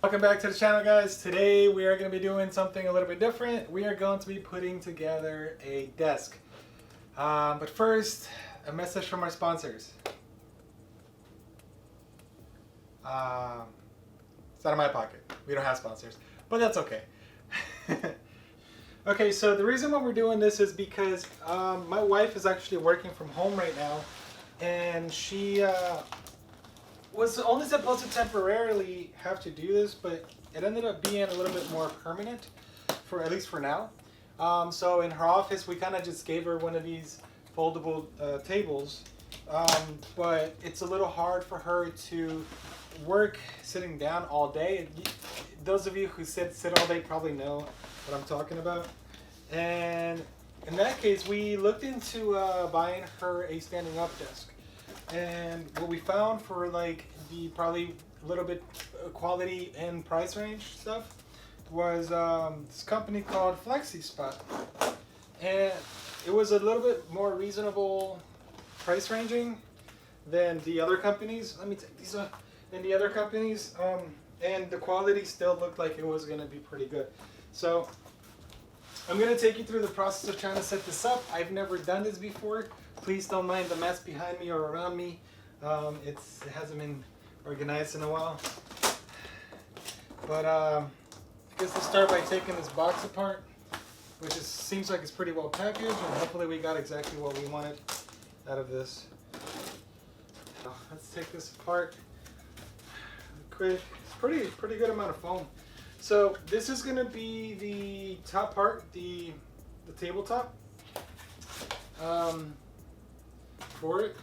Welcome back to the channel, guys. Today we are going to be doing something a little bit different. We are going to be putting together a desk. But first, a message from our sponsors. It's out of my pocket. We don't have sponsors, but that's okay. Okay, so the reason why we're doing this is because my wife is actually working from home right now, and she was only supposed to temporarily have to do this, but it ended up being a little bit more permanent, for at least for now. So in her office, we kind of just gave her one of these foldable tables, but it's a little hard for her to work sitting down all day. Those of you who sit all day probably know what I'm talking about. And in that case, we looked into buying her a standing up desk. And what we found for like the probably a little bit quality and price range stuff was this company called Flexispot. And it was a little bit more reasonable price ranging than the other companies. Let me take these off. Than the other companies. And the quality still looked like it was going to be pretty good. So I'm going to take you through the process of trying to set this up. I've never done this before. Please don't mind the mess behind me or around me. It hasn't been organized in a while. But I guess let's start by taking this box apart, which seems like it's pretty well packaged, and hopefully we got exactly what we wanted out of this. So let's take this apart. Quick. It's pretty good amount of foam. So this is going to be the top part, the tabletop. For it,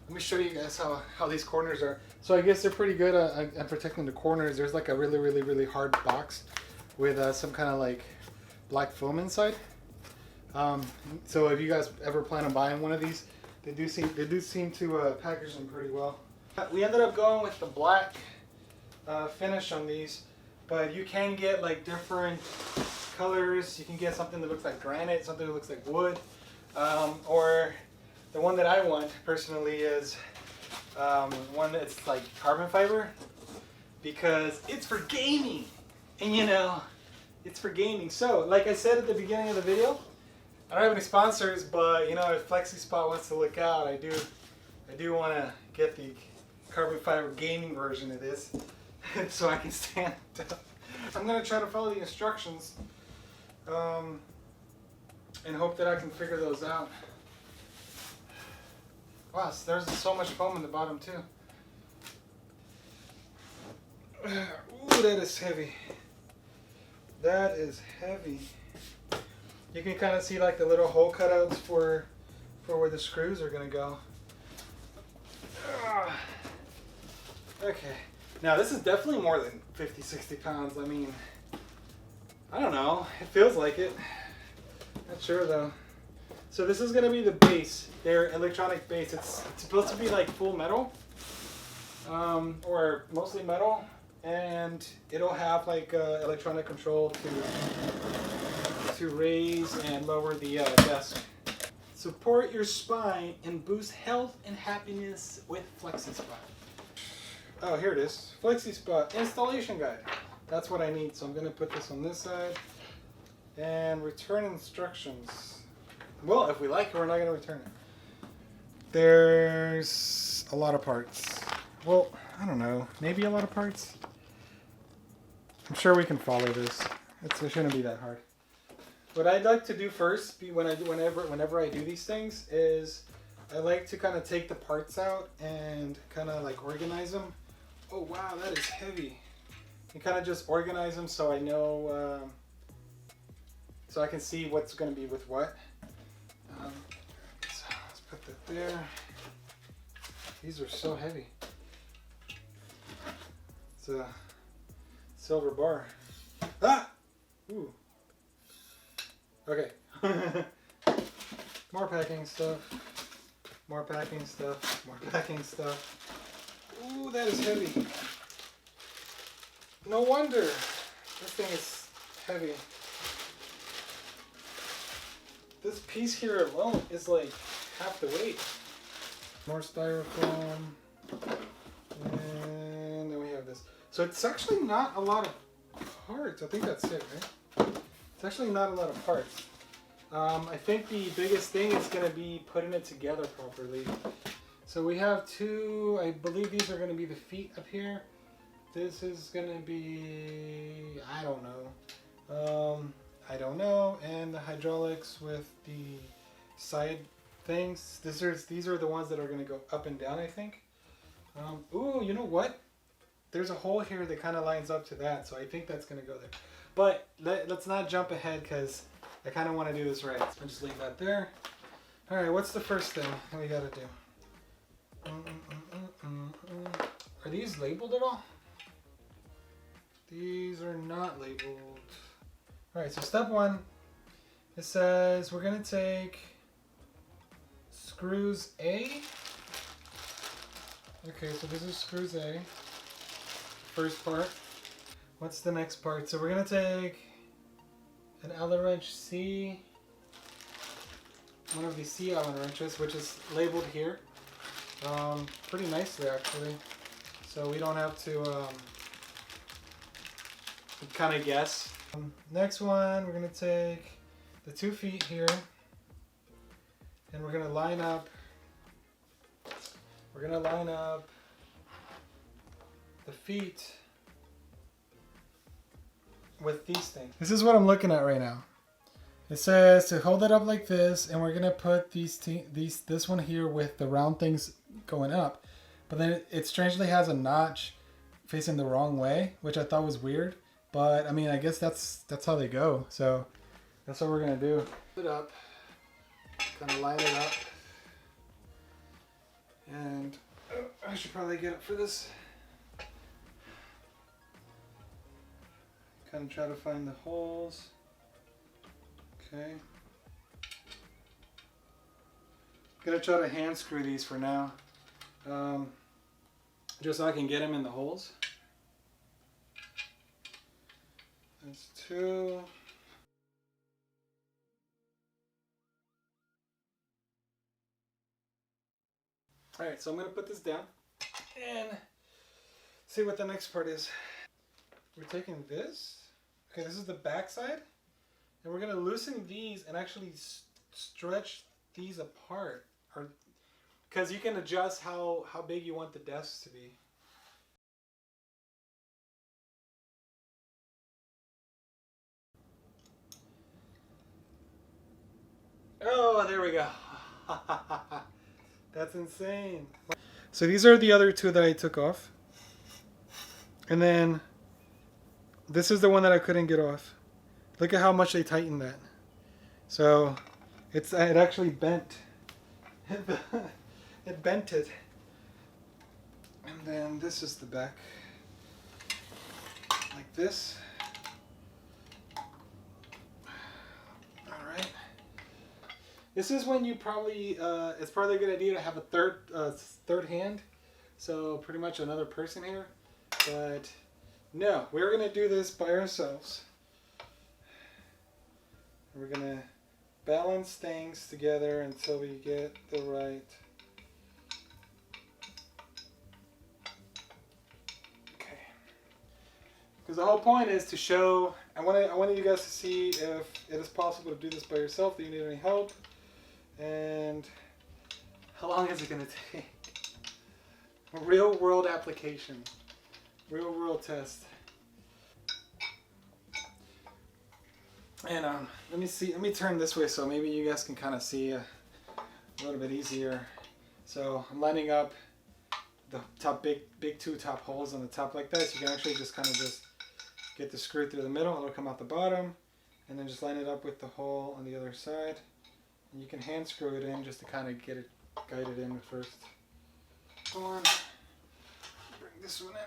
let me show you guys how these corners are. So I guess they're pretty good at protecting the corners. There's like a really hard box with some kind of like black foam inside. So if you guys ever plan on buying one of these, they do seem to package them pretty well. We ended up going with the black finish on these, but you can get like different colors. You can get something that looks like granite, something that looks like wood, or the one that I want personally is one that's like carbon fiber, because it's for gaming, and you know, it's for gaming. So like I said at the beginning of the video, I don't have any sponsors, but you know, if Flexispot wants to look out, I do want to get the carbon fiber gaming version of this so I can stand up. I'm going to try to follow the instructions and hope that I can figure those out. Wow, there's so much foam in the bottom too. Ooh, that is heavy. That is heavy. You can kind of see like the little hole cutouts for where the screws are going to go. Okay. Now this is definitely more than 50-60 pounds. I mean, I don't know. It feels like it. Not sure though. So this is going to be the base, their electronic base. It's supposed to be like full metal, or mostly metal, and it'll have like electronic control to raise and lower the desk. Support your spine and boost health and happiness with Flexispot. Oh, here it is. Flexispot installation guide. That's what I need. So I'm going to put this on this side. And return instructions. Well, if we like it, we're not going to return it. There's a lot of parts. Well, I don't know. Maybe a lot of parts. I'm sure we can follow this. It shouldn't be that hard. What I'd like to do first, whenever I do these things, is I like to kind of take the parts out and kind of like organize them. Oh wow, that is heavy. And kind of just organize them so I know, so I can see what's going to be with what. So let's put that there. These are so heavy. It's a silver bar. Ah! Ooh. Okay. More packing stuff. More packing stuff. More packing stuff. Ooh, that is heavy. No wonder this thing is heavy. This piece here alone is like half the weight. More styrofoam. And then we have this. So it's actually not a lot of parts. I think that's it, right? It's actually not a lot of parts. I think the biggest thing is going to be putting it together properly. So we have two, I believe these are going to be the feet up here. This is going to be, I don't know. And the hydraulics with the side things. These are the ones that are going to go up and down, I think. Ooh, you know what? There's a hole here that kind of lines up to that, so I think that's going to go there. But let's not jump ahead because I kind of want to do this right. So I'll just leave that there. All right, what's the first thing we got to do? Are these labeled at all? These are not labeled. All right, so step one, it says we're going to take screws A. Okay, so this is screws A. First part. What's the next part? So we're going to take an Allen wrench C, one of these C Allen wrenches, which is labeled here, pretty nicely actually. So we don't have to kind of guess. Next one, we're going to take the 2 feet here, and we're going to line up. We're going to line up the feet with these things. This is what I'm looking at right now. It says to hold it up like this, and we're gonna put this one here with the round things going up, but then it strangely has a notch facing the wrong way, which I thought was weird. But I mean, I guess that's how they go. So that's what we're gonna do. Put it up, kind of line it up, and I should probably get up for this. Kind of try to find the holes. Okay. Gonna try to hand screw these for now, just so I can get them in the holes. That's 2. All right, so I'm gonna put this down and see what the next part is. We're taking this. Okay, this is the back side. And we're going to loosen these and actually stretch these apart. Because you can adjust how big you want the desks to be. Oh, there we go. That's insane. So these are the other 2 that I took off. And then this is the one that I couldn't get off. Look at how much they tightened that. So it actually bent. It bent it. And then this is the back. Like this. Alright. This is when you probably, it's probably a good idea to have a third hand. So pretty much another person here. But no, we're going to do this by ourselves. We're going to balance things together until we get the right. Okay. Because the whole point is to show, I wanted you guys to see if it is possible to do this by yourself, that you need any help, and how long is it going to take? A real world application. Real world test. And let me turn this way so maybe you guys can kind of see a little bit easier. So I'm lining up the top big 2 top holes on the top like that. So you can actually just kind of just get the screw through the middle, it'll come out the bottom, and then just line it up with the hole on the other side. And you can hand screw it in just to kind of get it guided in at first. Go on, bring this one in.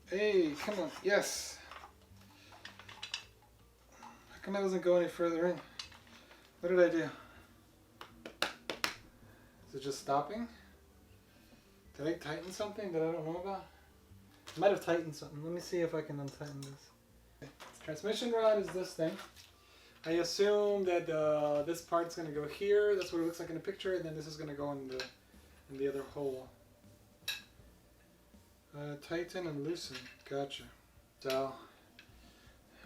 Hey, come on, yes. How come I wasn't going any further in? What did I do? Is it just stopping? Did I tighten something that I don't know about? I might have tightened something. Let me see if I can untighten this. Okay. Transmission rod is this thing. I assume that this part's gonna go here. That's what it looks like in the picture, and then this is gonna go in the other hole. Tighten and loosen. Gotcha. So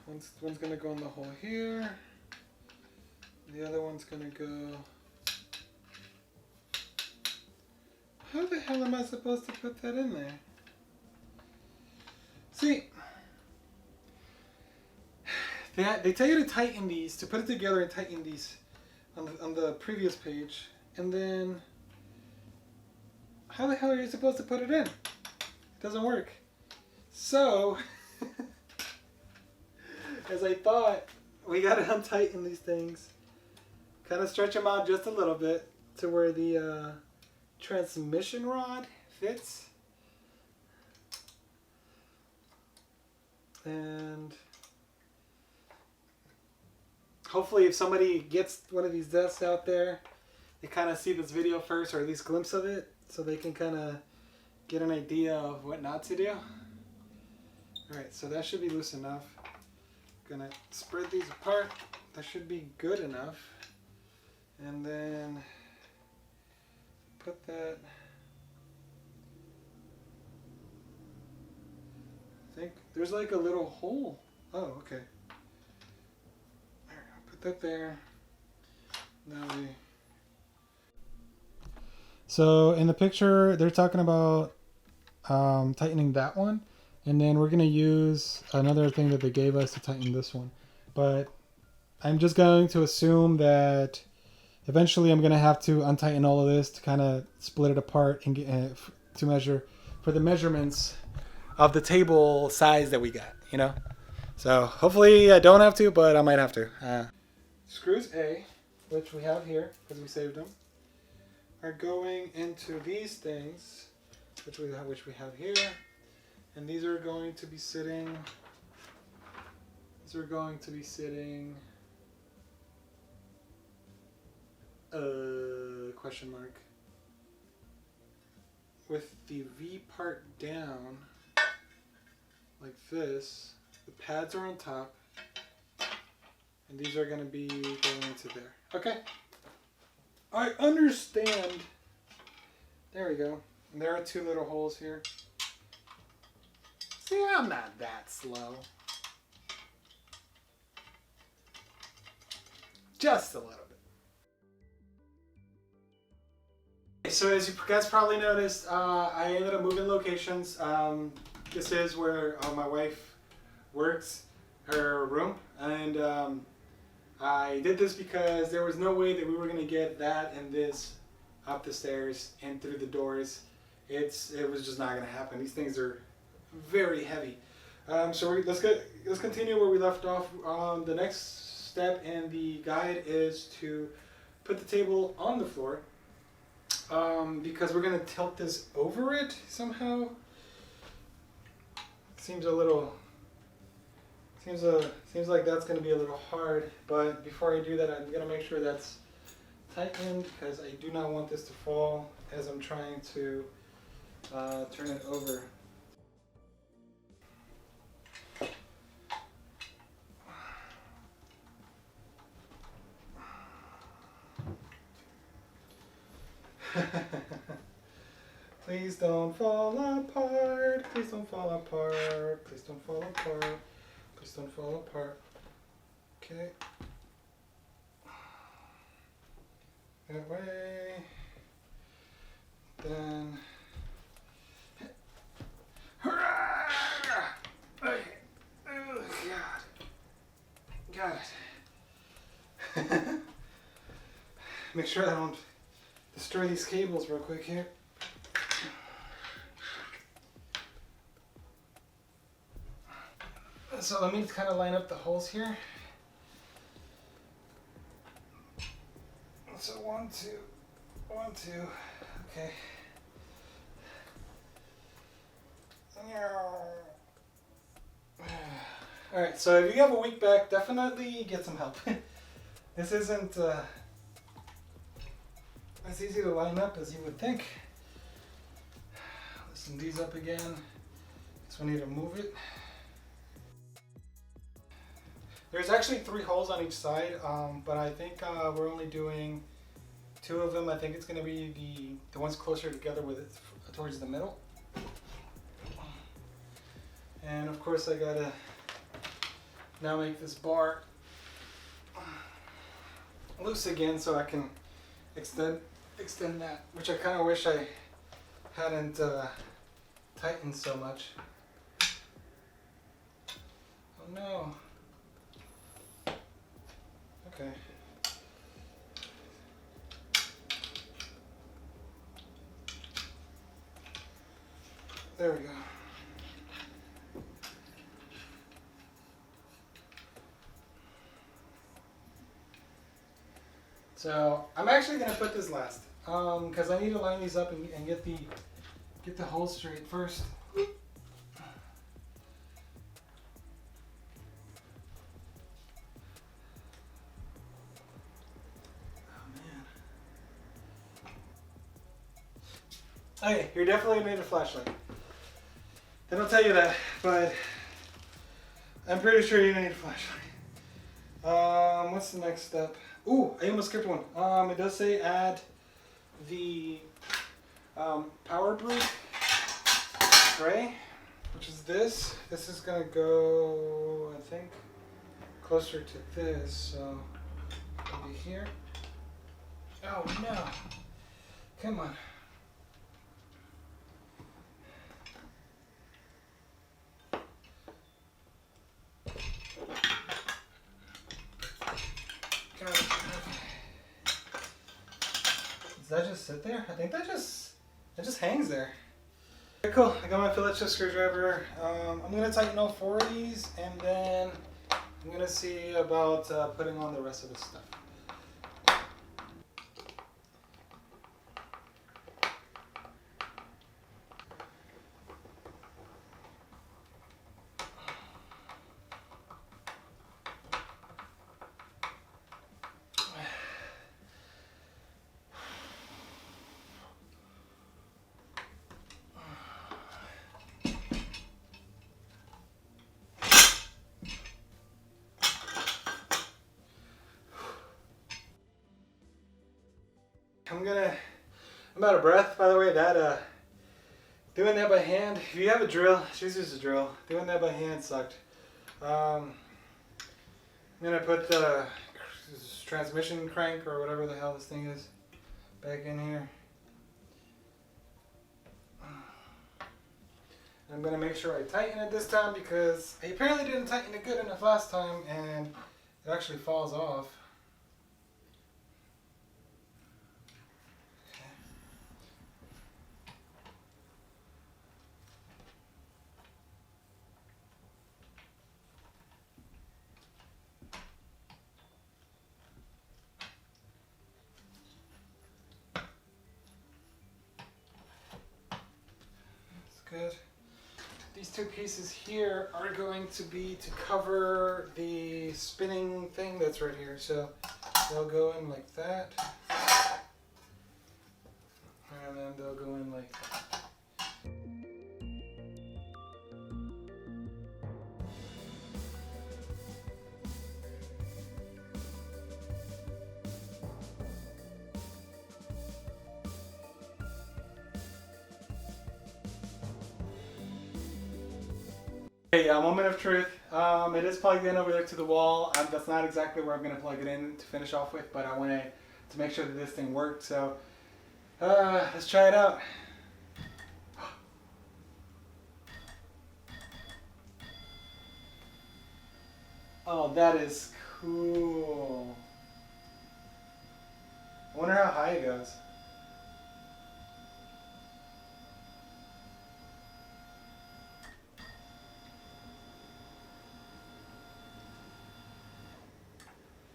one's gonna go in the hole here. The other one's gonna go. How the hell am I supposed to put that in there? See, they tell you to tighten these, to put it together and tighten these on the previous page, and then how the hell are you supposed to put it in? It doesn't work. So, as I thought, we gotta untighten these things, kind of stretch them out just a little bit to where the transmission rod fits. And hopefully if somebody gets one of these desks out there, they kind of see this video first, or at least a glimpse of it, so they can kind of get an idea of what not to do. Alright, so that should be loose enough. I'm gonna spread these apart. That should be good enough. And then put that, I think there's like a little hole. Oh, okay. Put that there. Now we. So in the picture, they're talking about tightening that one, and then we're gonna use another thing that they gave us to tighten this one. But I'm just going to assume that eventually I'm gonna have to untighten all of this to kind of split it apart and get to measure for the measurements of the table size that we got, you know? So hopefully I don't have to, but I might have to. Screws A, which we have here because we saved them, are going into these things, which we have here, and these are going to be sitting. Question mark. With the V part down, like this, the pads are on top, and these are going to be going into there. Okay. I understand. There we go. And there are two little holes here. See, I'm not that slow. Just a little bit. So as you guys probably noticed, I ended up moving locations. This is where my wife works, her room, and I did this because there was no way that we were going to get that and this up the stairs and through the doors. It was just not going to happen. These things are very heavy. So let's continue where we left off. The next step in the guide is to put the table on the floor. Because we're gonna tilt this over it somehow. Seems like that's gonna be a little hard. But before I do that, I'm gonna make sure that's tightened because I do not want this to fall as I'm trying to turn it over. Please don't fall apart. Please don't fall apart. Please don't fall apart. Please don't fall apart. Okay. That way. Then. Hurrah! Okay. Oh, God. Got it. Make sure I don't destroy these cables real quick here. So let me kind of line up the holes here. So 1, 2, 1, 2. Okay. All right. So if you have a weak back, definitely get some help. This isn't as easy to line up as you would think. Loosen these up again. Guess we need to move it. There's actually 3 holes on each side, but I think we're only doing 2 of them. I think it's going to be the ones closer together with it towards the middle. And of course I gotta now make this bar loose again so I can extend that, which I kind of wish I hadn't tightened so much. Oh no. Okay. There we go. So I'm actually gonna put this last, because I need to line these up and get the holes straight first. Oh man. Okay, you're definitely gonna need a flashlight. They don't tell you that, but I'm pretty sure you need a flashlight. What's the next step? Ooh, I almost skipped one. It does say add the power brick tray, which is this. This is gonna go, I think, closer to this, so it'll be here. Oh no! Come on. Does that just sit there? I think that just hangs there. Okay, cool. I got my Phillips screwdriver. I'm gonna tighten all 4 of these, and then I'm gonna see about putting on the rest of the stuff. I'm out of breath, by the way. That doing that by hand, if you have a drill, just use a drill. Doing that by hand sucked. I'm gonna put the transmission crank or whatever the hell this thing is back in here. I'm gonna make sure I tighten it this time because I apparently didn't tighten it good enough last time and it actually falls off. Good. These 2 pieces here are going to be to cover the spinning thing that's right here. So they'll go in like that. And then they'll go in like that. Okay, yeah, moment of truth. It is plugged in over there to the wall. That's not exactly where I'm going to plug it in to finish off with, but I wanted to make sure that this thing worked. So let's try it out. Oh, that is cool. I wonder how high it goes.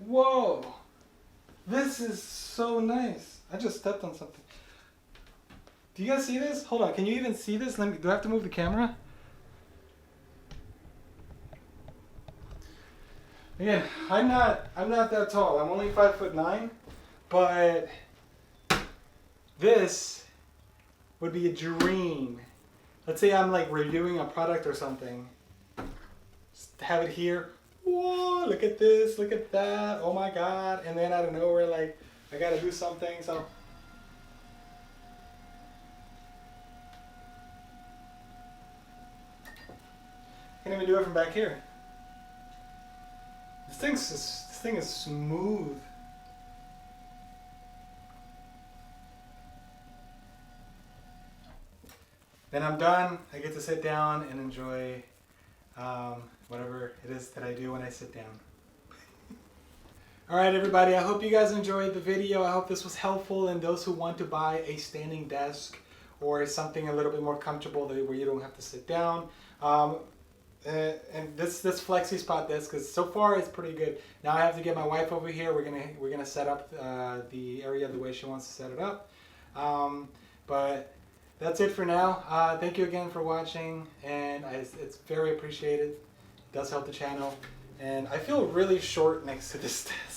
Whoa! This is so nice. I just stepped on something. Do you guys see this? Hold on, can you even see this? Do I have to move the camera? Again, I'm not that tall. I'm only 5'9", but this would be a dream. Let's say I'm like reviewing a product or something. Just have it here. What? oh, look at this, look at that, oh my God. And then out of nowhere, like, I gotta do something, so. Can't even do it from back here. This thing is smooth. Then I'm done. I get to sit down and enjoy whatever it is that I do when I sit down. Alright everybody, I hope you guys enjoyed the video. I hope this was helpful, and those who want to buy a standing desk or something a little bit more comfortable where you don't have to sit down. And this Flexispot desk, because so far it's pretty good. Now I have to get my wife over here. We're gonna set up the area the way she wants to set it up. But that's it for now. Thank you again for watching, and it's very appreciated. It does help the channel, and I feel really short next to this desk.